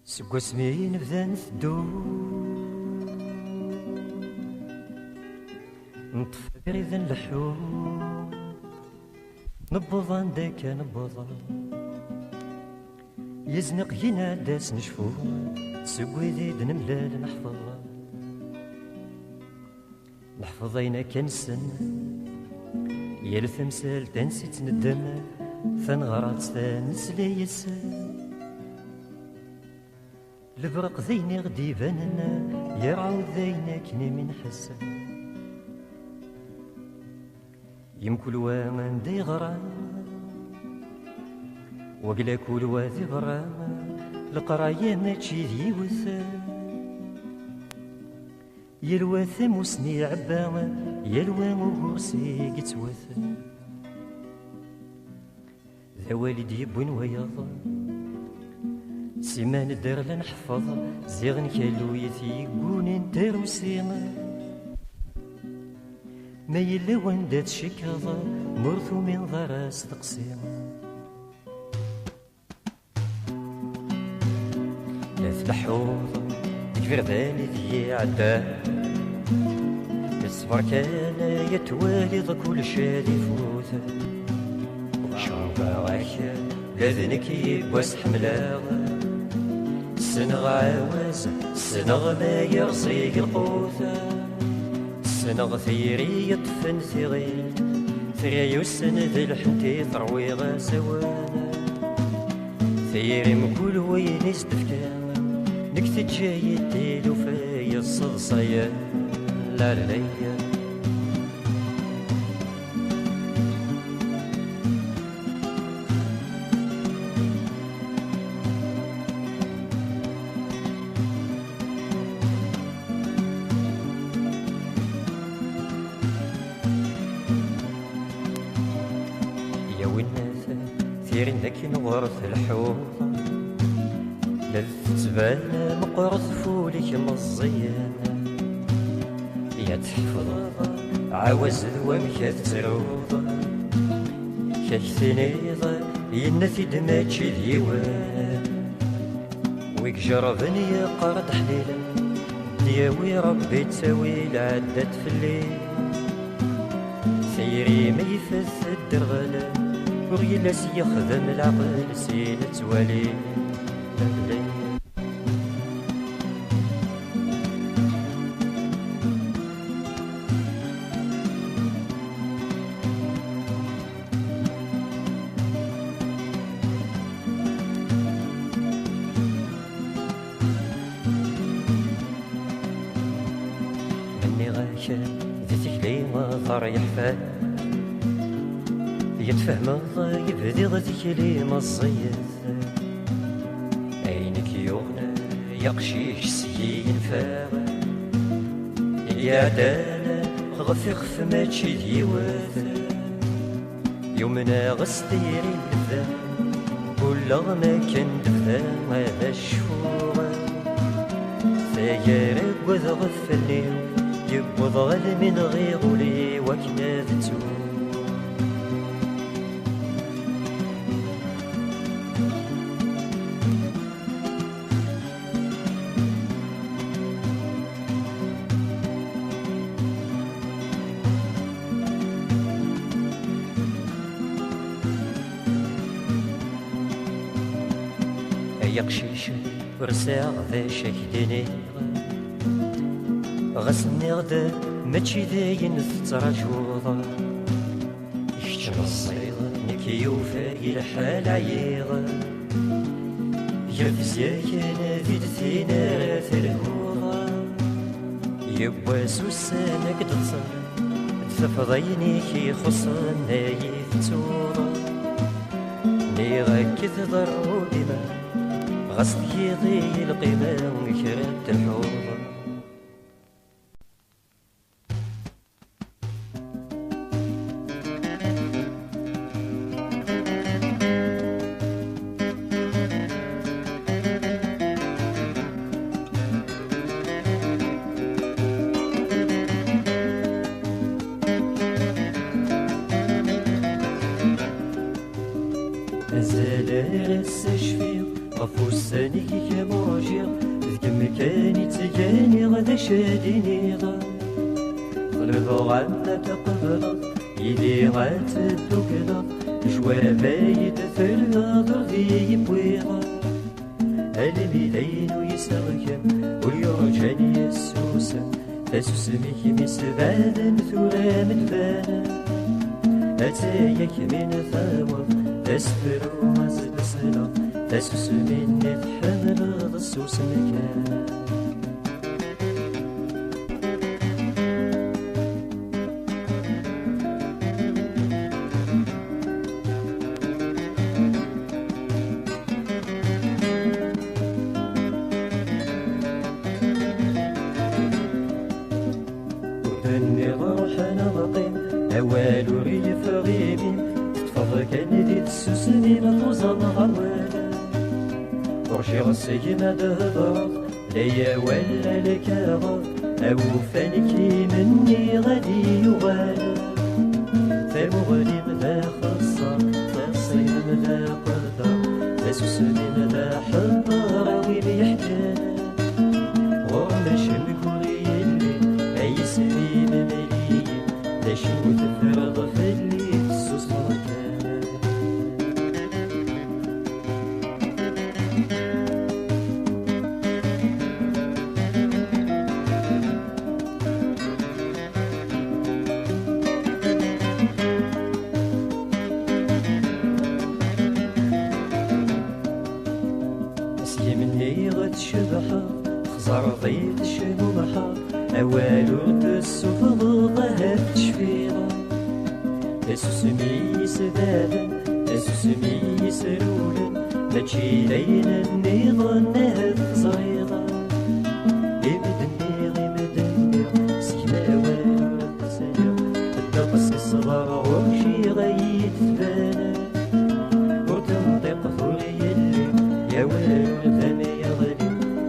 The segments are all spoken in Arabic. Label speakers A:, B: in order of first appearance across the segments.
A: سق اسمي نبدا نثدو نطفى بريد اللحوم نبض عندك نبض يزنق يناداس نشفو سقوي ذيد نملال نحفظ عينا كنسن يا الثمسال تنسيت ندم ثنغرات ثانسلي يسن البرق ذيني غدي باننا يرعو ذينا كني من حسن يمكل ومن دي غرام وقلا كل واذي غرام القرايا ماشي ذي وثا يلوى ثموسني عبا يلوى مغرسي قتوثا ذا والدي يبون ويضا سيمان دار لنحفظ زيغن كالو يثي قون تروسينا ما يلا وندات شكاظة مرثو من ضراس تقسيم لاث لحوظ كبير ذالي ذي عدا يصبر كان يتوالي كل شادي فوثا وشوفا غاكا لذنك يبواس حملاغ سنغ عاوز سنغ ما يرصيق القوثا سنغ ثيري يطفن ثغيل ثريا يسن ذي الحنتي ثروي غاسوانا ثيري مكل وين يستفكان نكتب جاي الديل وفايا الصلصايا لا لا لا لكن غرث الحوض للتبان مقرث فولك مزيانة يا تحفظ عاوز ومكاث تروض كالثنيض ينثي دماتشي ديوان ويك جربني يا قرد حليلا دياوي ربي تساوي العدات في الليل سيري ما يفث الدرغلة وغيلا سيخدم العقل سينا توالي مني غاكا ذي تكلي ما يحفاد يتفهم يبدي غديك لي مصيث عينك يغنى يقشيش سيين فاغ يا دانا غفخ ماشي ديوث يومنا غستيري الذا كل ما كان دفا هذا الشفوغ ثاير وذ غفلي يبوض غل من غيغولي وكنا ذتو يقشيش ورساغ ذا شكدني غسني غدا ماشي داين تتراجوض يكتم الصيغ نكي يوفى الحال عيض يفزايا ذي دثينا ثلهوض يبوا سوسانك تصر تفضيني كي خصن نايف تورا ني غاكث ضرو ديما غصت يضي القيمة كرات الحوض أزال السشفي غفو السني كموج جير ذك مكاني تجاني غدا شاديني غا طلبوا غدا تقبل يدي غاتدو كدا جوابايد ثلاث ذي بويغا الميلين ويسركم ويرجاني يسوسا تسميك مسبادا ثورا مدبانا أتايك من ثواب تسفر ومزل سلام تسمين تحمل ضسوس مكان أوال ريف غيبي تفضل كان دي تسوسني لطوزان غوالا ورشي غسي ما دهضر ليا ولا لكاغر أو فانكي مني غادي يغالا فمغني مذا خصا تصيب مذا قدر تسوسني مذا حضر ويلي يحتاج غرمش مكوري اللي أي سليم مليم تشوي تفرض في اللي تسوس مكان نسي مني غتشبحها خزر ضيت شمومحها أوالو تسوف ضغها تشفيرا تسمي سدادا تسمي سرولا ماشي لين النظام صغيرا يمدني سيما والو تسير الدقس الصغار وشي غيت فانا وتنطق فوري اللي يا والو ثاني يغلي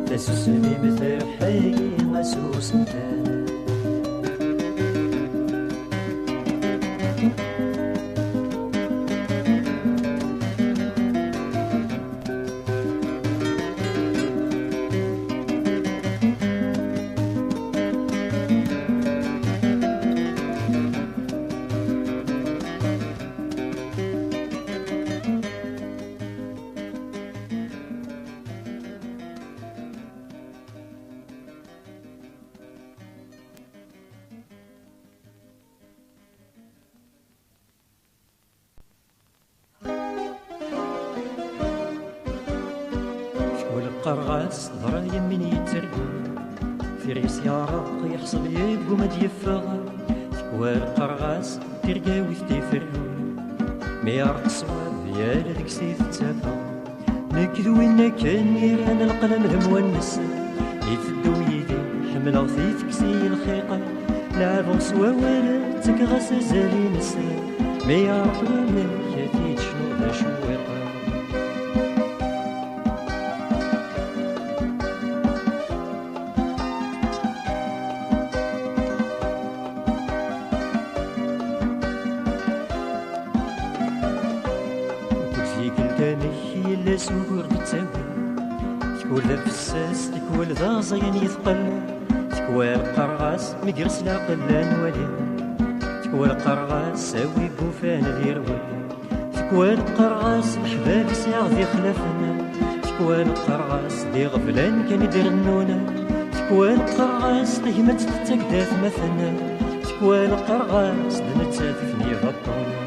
A: تسمي مثل حي مسوس مكان والقرغاس ضرا يمين يترقو في ريس يارق يحصل يبقو ما ديفغ والقرغاس ترقاوي تيفرقو ما يارق صواب يا لذيك سيف تافا نكذو إنا كان يران القلم المونس يفدو يدي حمل غثيث كسي الخيقة لعبو سوا ولا تكغس زالي نسا ما يارق لنا كثيت شنو ذا شويقة يلا سوقر تتساوي تكول ذا فساس تكول ذا زين يثقل تكوى القرغاس مقرس لا قلان ولي تكوى القرغاس ساوي بوفان ديروي تكوى القرغاس الحباب ساغ ذي خلافنا تكوى القرغاس دي غفلان كان يدرنونا تكوى القرغاس تهمت تتكداث مثلنا تكوى القرغاس دنتات فني غطونا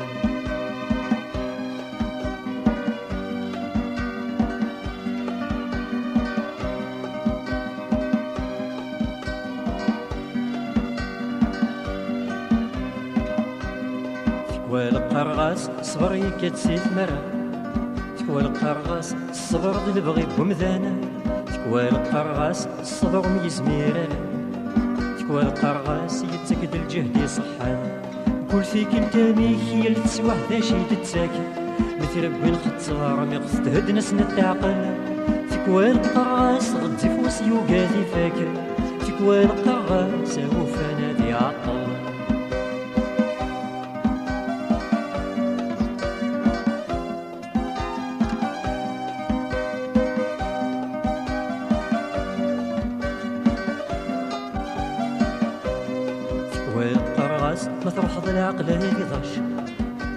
A: تكوى القرغاس صبر يكتسيت مرا تكوى القرغاس الصبر ذي البغي بومذانا تكوى القرغاس الصبر ميزميرا تكوى القرغاس يتسكد الجهد يصحان كل فيك التاني هي اللي تسوى ذا شي تتساكن مثل خطار ميغس تهد ناس نتعقل تكوى القرغاس غدي فوس يوقاتي فاكر تكوى القرغاس وفانا ذي عطل تكوى القرغاس ما تروح ضل العقل يضاش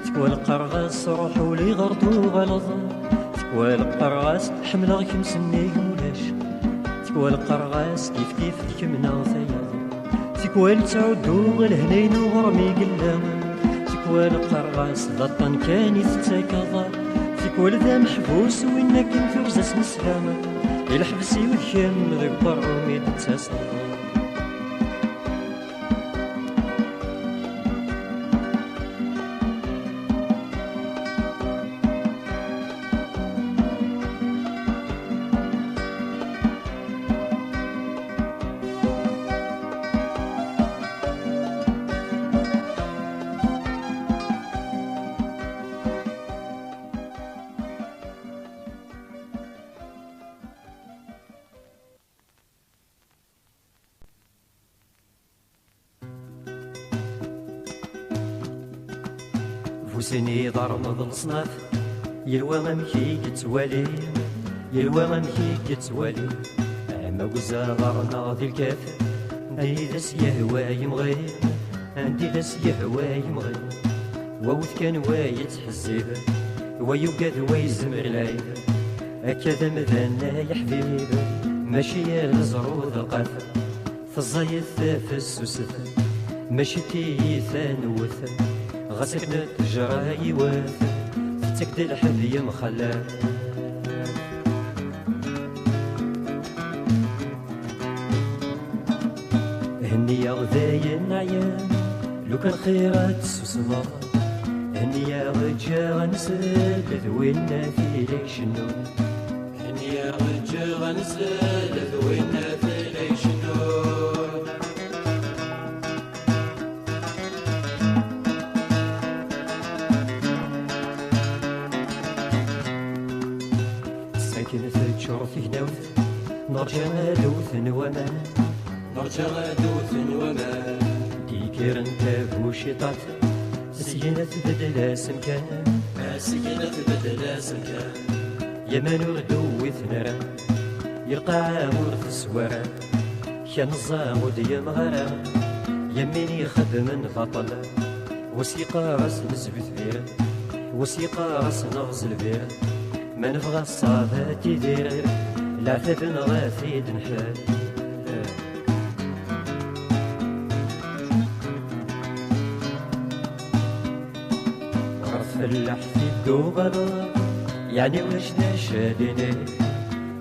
A: تكوى القرغاس روح ولي غرطو غلظ تكوى القرغاس حملغ كمسني مولاش تكوى القرغاس كيف كيف ذكمنا ثياض تكوى تعودو الهنين وغرمي قلام تكوى القرغاس ضطن كان يتتاكض تكوى ذا محبوس وينك نفوز نسلام الحبسي وذكم ذك برومي تتساصل فوسني ضرب الصناف يلوى ممكي كتوالي يلوى ممكي كتوالي اما وزا ضرنا ذي الكاف عندي ذاس يهوى يمغي عندي ذاس يهوى يمغي ووث كان ويتحزب ويوقاد ويزمر العيب هكذا مذانا يا حبيب ماشي الزرود القاف في الزايد في السوسف ماشي تيثان وث غسكنا تجرى يواث تكد الحب يمخلى هني يا غذايا النعيان لو كان خيرات سوسما هني يا غجا غنسل ذوينا في ليش النون هني يا غجا غنسل ذوينا في ليش النون ساكنة تشور في هناوث نرجع دوث نوامان نرجع دوث نوامان ديكير نتاب وشيطات سينة بدلا سمكان سينة بدلا سمكان يمن وردو ثنرا يرقع ورث السوارا كان الزامود يمغرا يميني خدم بطل وسيقى راس نزبث بير وسيقى راس نغز البير ما نبغى الصافة تدير العتاب نغاثي دنحال فلاح في الدوبر يعني واش نشاديني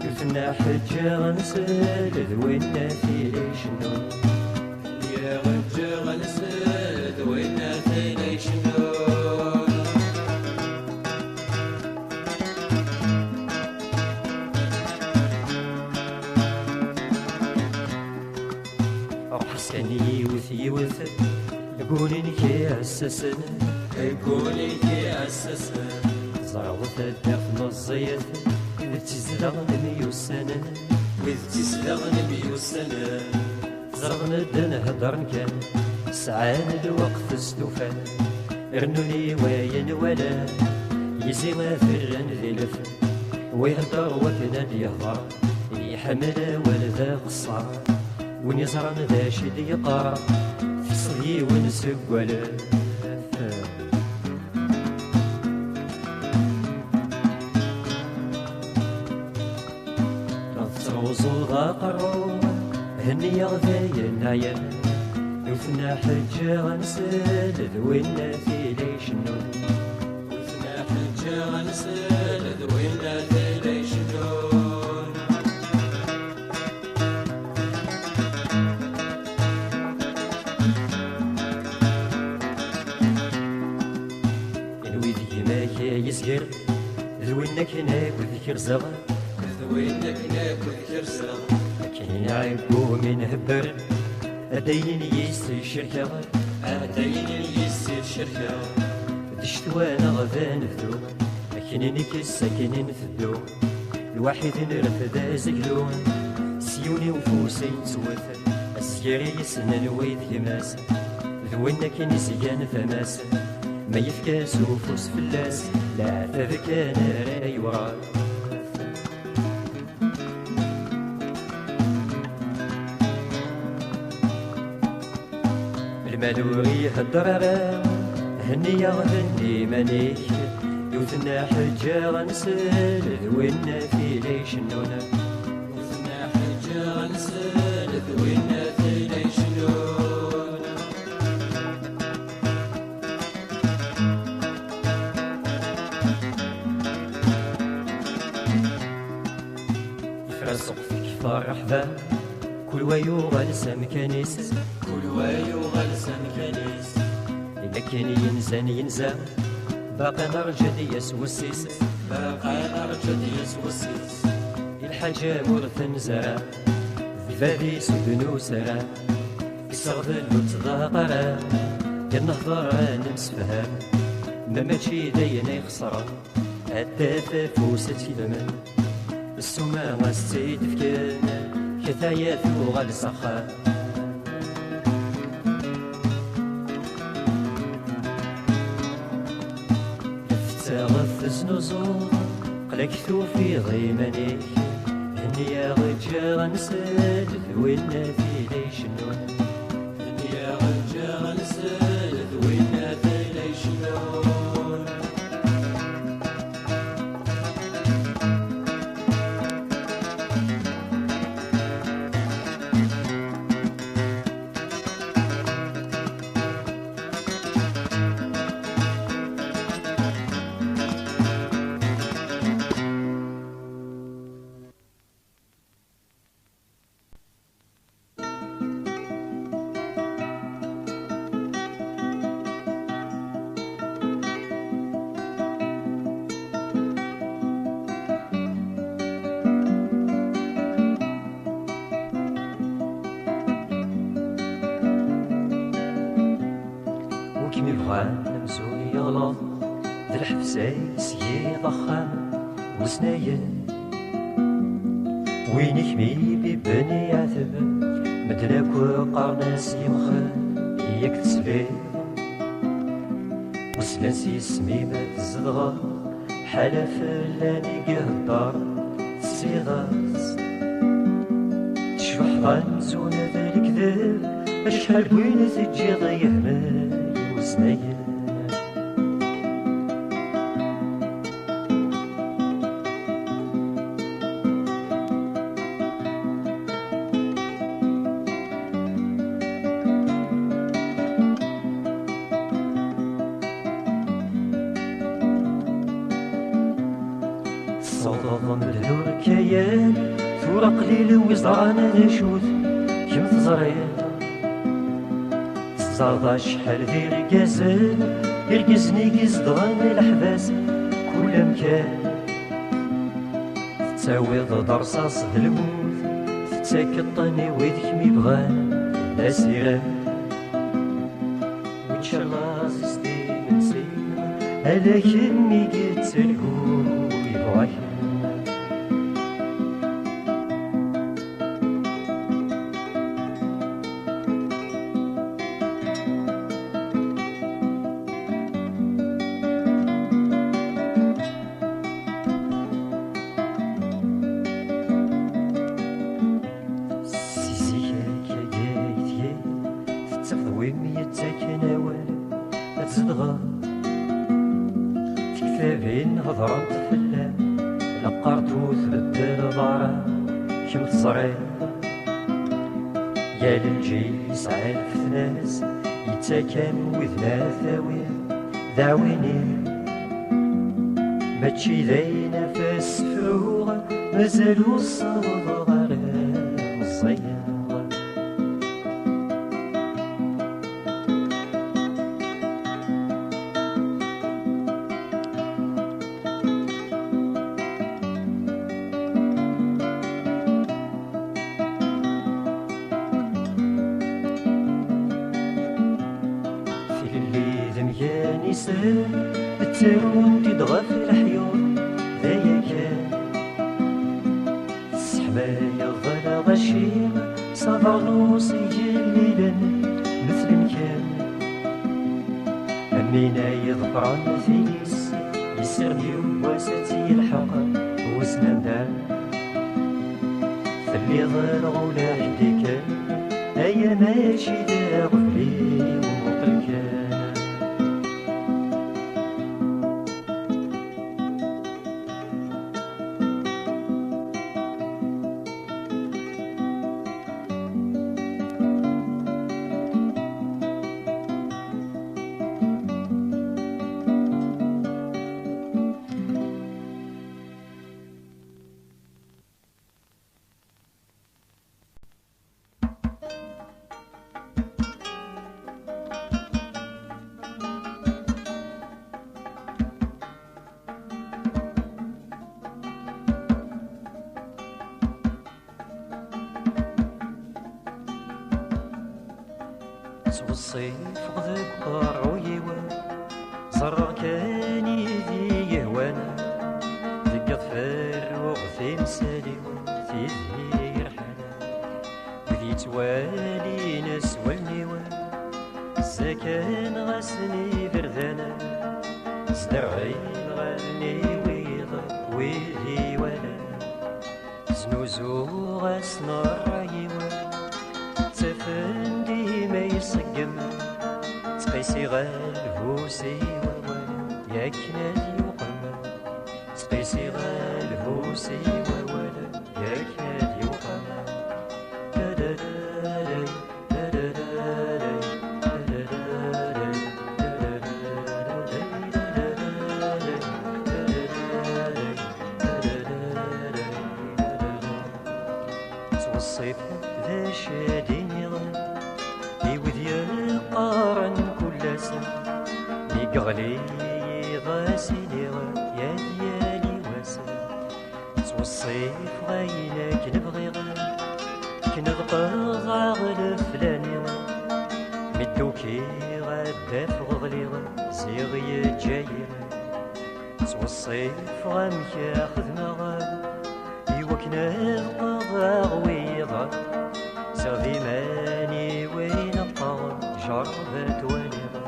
A: قلتنا حجة غنسال ذوينا في ليشنو يا غجة غنسال ذوينا في ليشنو روح سكني يوث يوث يقولين كي أسسن يقولي كي أسسن زعوث الدفن الزيت إذا تزلغن ميوسنن وإذا تزلغن ميوسنن زرغن الدن هدرن كان سعان الوقت استوفان ارنوني وين ولا يزي ما فرن ذي لفن ويهدر وكنا يهضر يحمل ولذا قصار وين يزرن ذا شد يقار في صدي ونسق ولا وزوضا قرو هني يا غذايا النعيان وثنا حجة غنسال ذوينا في ليش النون وثنا حجة غنسال ذوينا في ليش النون الويدي ما كي يسير ذوينا كنا وذكر زغر وينك ناكل كرسة كاين عيبو من هبر أدين يسير الشركة أدين يسير الشركة دشتوانا غذان ذو أكنني كساكنين في الدوم الواحد نرفد زقلون سيوني وفوسين سوث السياري يسنن ويد يماس ذوينا كان يسيان ثماس ما يفكاس وفوس فلاس لا تذكان راي وراد المالوري هدر هني يا هني مانيك يوثنا حجة غنسل ذوينا في ليش نونا يوثنا حجة غنسل ذوينا في ليش نونا يفرسق فيك فرح ذا كل ويو غلسة مكانيس كل ويو غلسة مكانيس إذا كان ينزا باقي نرجد يسوسيس باقي نرجد يسوسيس الحاجة مرث نزرع ذبابيس ودنو سرع يصغدل وتضاقرا النهضر نمسفهم ما ماشي داينا يخسر الدافع فوست في المن السما غاستيد فكان كثايا ثوغ السخاء فتغث سنوزور قلك ثوفي غيمانيك هني يا غجا غنسل ذوينا في ليش نون هني يا غجا غنسل ذوينا في ليش نون نمزوني يغلط ذا الحفساي سيي ضخام وسنايا وين كمي ببني عذب مدناك وقرناس يمخل ياك تسبير وسلانسي سميمة الزدغة حالا فلاني قهدار السيغاز تشبح غنزونة ذا الكذاب أشحال وين تجي ضيهمل وسنايا صوض مدلور كيان ثورة قليل وزرانا ذا شوث كم تزريان تزرضا شحال ذي رقازل يرقزني قزدغان الحباس كل مكان تتاويض درصاص ذا الموت تتاكطني ويدك ميبغان لا سيران وإن شاء الله زيستي نسيم هذا كني قلت القول يبغاك تزدغى تكتابين هضرت فلا لقرتو تبدل ضارا كم تصري يا للجيل يسعى الفتناس يتاكم وذنا ثاوي ذاويني ماشي ذي نفس فروغ مازالو الصوض غير الصياغ التارون تدغى في الحيون ذايا كان السحمايا ظلا غشيم صبر نوصي الليلا مثل مكان أمينا يظفران فيس يسرني واساتي الحق وسنان دان فاللي ظل غولا حديك أيا ماشي ذا غفلي الصيف غذب قرعويوا زرع كان يدي يهوانا ذق ظفر وغثي مسالي في ذهير حالا وذي توالي ناس والنيوان سكان غسني بردانا زدرعي غالني ويض ويدي ولا زنوزو غسنا الرايوان تفن ديما يصقم تقيسي غالهوسي ووالا ياك نادي وقم تقيسي غالهوسي ووالا ياك نادي وقم الصيف ذا شاديني يوذي قارن كل سنة يقغلي غاسيني يا ديالي واسا الصيف غاينا كنبغي كنبقى غاغل فلاني مدوكي غادا فغلي زيغي جاير الصيف غامك ياخذ مغاب يوكنا غاغويضا سغذي ماني وين الطاغ جربت وليضا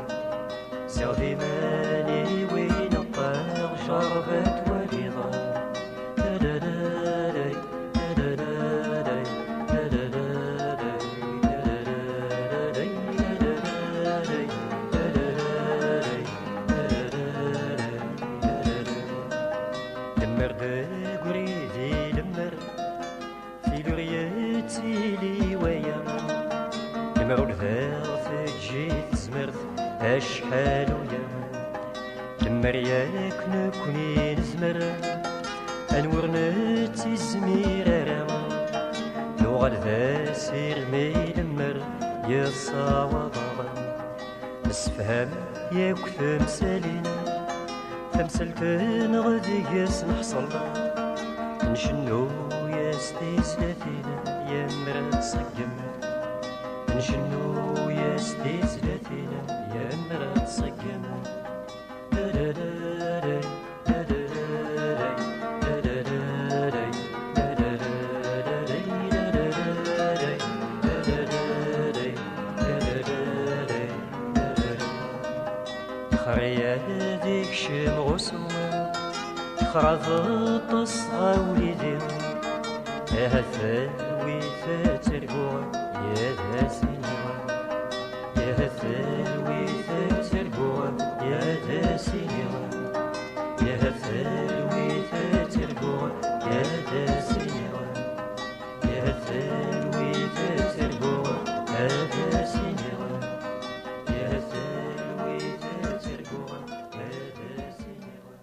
A: سغذي ماني وين الطاغ جربت وليضا لمر قريدي لمر في لريتي لي ويا لمر ذا جيت زمرت اشحال ويا لمر ياك نكوني نزمر انور نتي زمير لغة ذا سير مي لمر يصاوى ضغن نسفهم ياك ثمسالينا ثمسلتن غدي يسنحصل نشنو يا ستيزلاتينا يا مرا تصقم نشنو يا ستيزلاتينا يا مرا تصقم خريا ديك شمغسوما خراض تصغى وليدي هثاوي تترقوا يا ذا سينما يا هثاوي تترقوا يا ذا سينما يا هثاوي تترقوا يا ذا سينما يا هثاوي تترقوا يا ذا سينما يا هثاوي تترقوا يا ذا سينما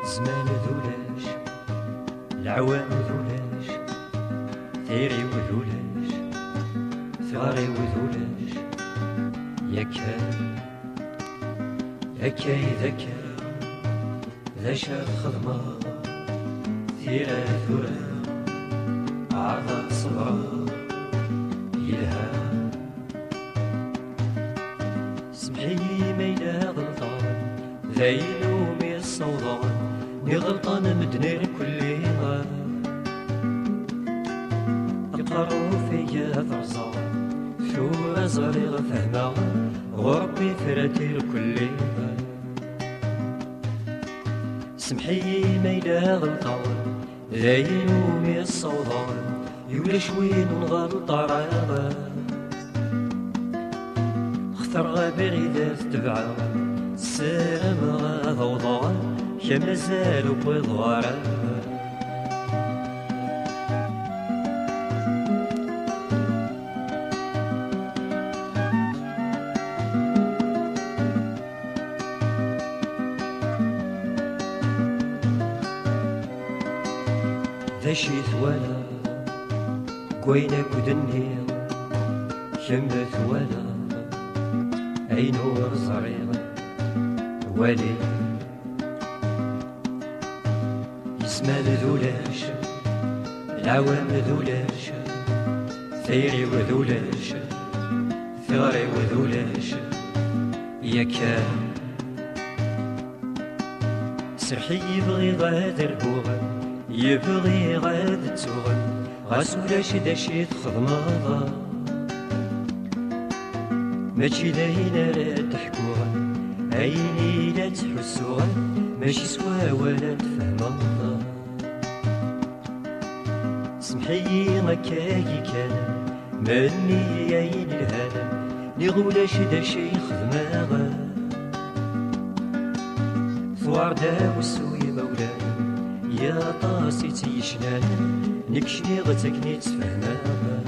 A: زمان ذولاش العوام ذولاش ثيري وذولاش ثغري وذولاش يكا ذكا ذا شاف خدمة ثيرا ثورا عرض صبرا يلها سمحي ميلا غلطان ذا يلومي الصوضان ني غلطان مدنير كلها يقروا فيا ثرزان ثورة صغيرة فهمة غربي فراتير كلها سمحي ميلا غلطان ذا يلومي الصوضان يولا شوين ونغلط عراغا اختار غابر إذا تتبعا السلام غاض وضان كما زالوا بضوارا ذا شي ثوالا كوينك ودنيا شمت ولا أي نور صغير ولي يسمى ذولاش العوام ذولاش ثيري وذولاش ثغري وذولاش يا كان سرحي يبغي غادر بوغن يبغي غاد تسوغن غاسولاش داشي تخدمضا ماشي داين راه تحكوغن عيني لا تحسوغن ماشي سوا ولا تفهمضا سمحي غكاكي كان مني عين الهنا نغولاش داشي خدماغا ثواردا والسوي مولانا يا طاسي تيشنان نكشني غتكني تفهماغا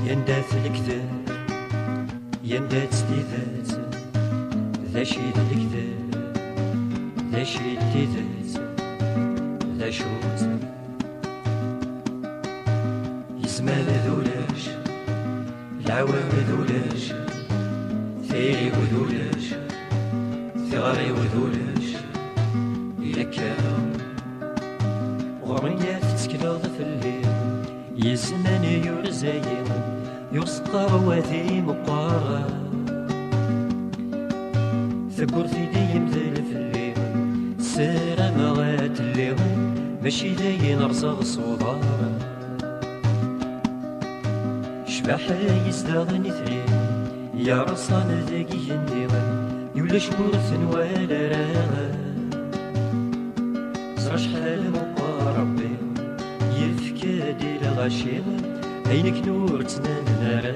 A: يندات الكذاب يندات ستيذات ذا شيد الكذاب ذا شيد تيذات ذا شوت يزمان ذولاش العوام ذولاش ثيري وذولاش ثغري وذولاش يكاو غريات تسكنوض في الليل يزمان يرزايل يسقر وذي مقارا ثقر في دي مذل في الليل سارة مغات الليل ماشي داين رزاغ صدارا شبح يزداغني ثرين يا رصان ذاقي ينديغن يولاش ورث ولا راغا زرا شحال مقا ربي يفكا دير غاشيغ عينك نور تنان نارا